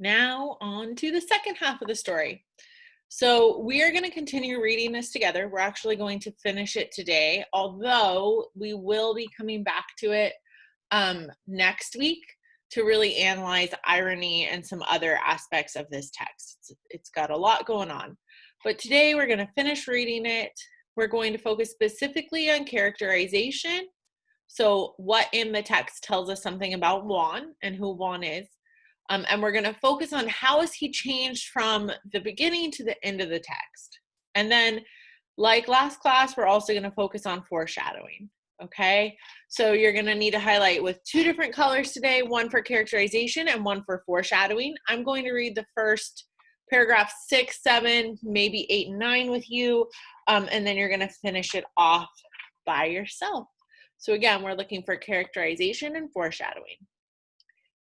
Now on to the second half of the story. So we are going to continue reading this together. We're actually going to finish it today, although we will be coming back to it next week to really analyze irony and some other aspects of this text. It's got a lot going on. But today we're going to finish reading it. We're going to focus specifically on characterization. So what in the text tells us something about Juan and who Juan is. And we're going to focus on how has he changed from the beginning to the end of the text. And then, like last class, we're also going to focus on foreshadowing. Okay, so you're going to need to highlight with two different colors today, one for characterization and one for foreshadowing. I'm going to read the first paragraph 6, 7, maybe 8 and 9 with you, and then you're going to finish it off by yourself. So again, we're looking for characterization and foreshadowing.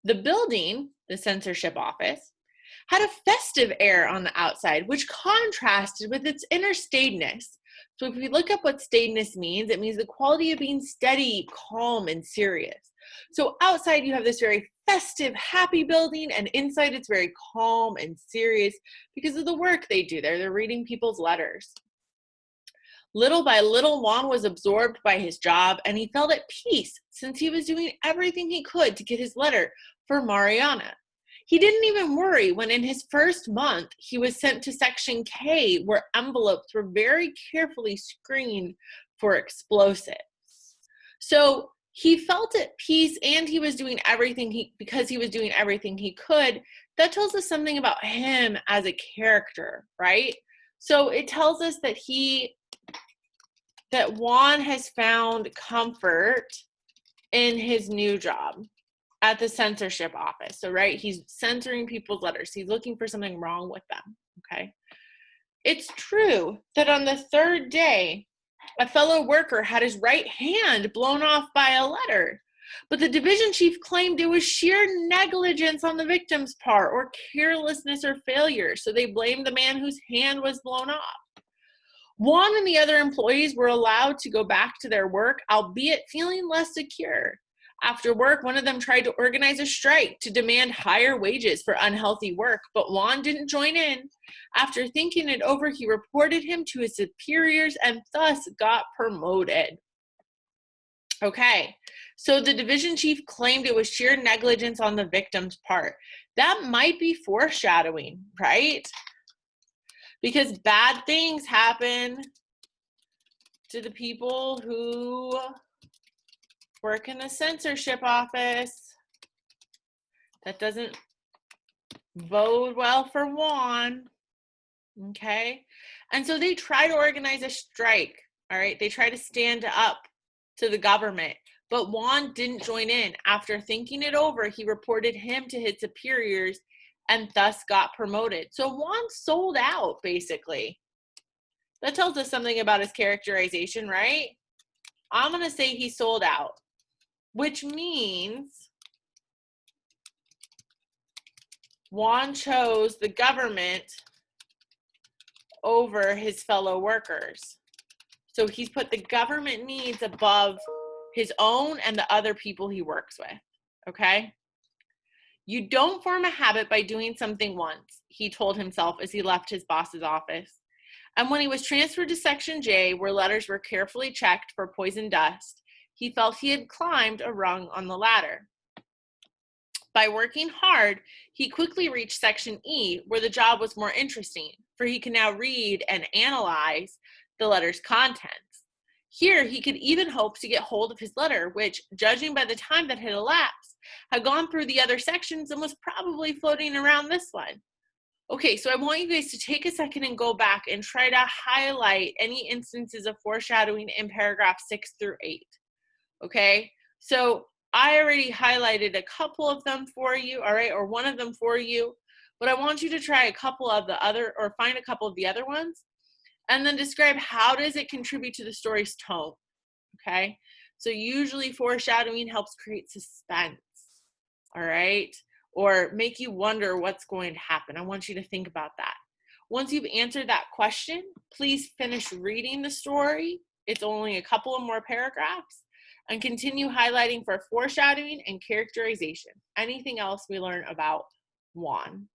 The building, the censorship office, had a festive air on the outside, which contrasted with its inner staidness. So if we look up what staidness means, it means the quality of being steady, calm, and serious. So outside you have this very festive, happy building, and inside it's very calm and serious because of the work they do there. They're reading people's letters. Little by little, Juan was absorbed by his job, and he felt at peace since he was doing everything he could to get his letter for Mariana. He didn't even worry when in his first month, he was sent to Section K, where envelopes were very carefully screened for explosives. So he felt at peace, and he was doing everything because he was doing everything he could. That tells us something about him as a character, right? So it tells us that Juan has found comfort in his new job at the censorship office. So, right, he's censoring people's letters. He's looking for something wrong with them, okay? It's true that on the third day, a fellow worker had his right hand blown off by a letter, but the division chief claimed it was sheer negligence on the victim's part or carelessness or failure, so they blamed the man whose hand was blown off. Juan and the other employees were allowed to go back to their work, albeit feeling less secure. After work, one of them tried to organize a strike to demand higher wages for unhealthy work, but Juan didn't join in. After thinking it over, he reported him to his superiors and thus got promoted. Okay, so the division chief claimed it was sheer negligence on the victim's part. That might be foreshadowing, right? Because bad things happen to the people who work in the censorship office. That doesn't bode well for Juan, okay? And so they try to organize a strike, all right? They try to stand up to the government, but Juan didn't join in. After thinking it over, he reported him to his superiors and thus got promoted. So Juan sold out, basically. That tells us something about his characterization, right? I'm going to say he sold out, which means Juan chose the government over his fellow workers. So he's put the government needs above his own and the other people he works with, okay? You don't form a habit by doing something once, he told himself as he left his boss's office. And when he was transferred to Section J, where letters were carefully checked for poison dust, he felt he had climbed a rung on the ladder. By working hard, he quickly reached Section E, where the job was more interesting, for he could now read and analyze the letter's contents. Here, he could even hope to get hold of his letter, which, judging by the time that had elapsed, had gone through the other sections and was probably floating around this one. Okay, so I want you guys to take a second and go back and try to highlight any instances of foreshadowing in paragraph 6 through 8. Okay, so I already highlighted a couple of them for you, all right, or one of them for you, but I want you to try a couple of the other, or find a couple of the other ones, and then describe how does it contribute to the story's tone, okay? So usually foreshadowing helps create suspense, all right? Or make you wonder what's going to happen. I want you to think about that. Once you've answered that question, please finish reading the story. It's only a couple of more paragraphs, and continue highlighting for foreshadowing and characterization. Anything else we learn about Juan.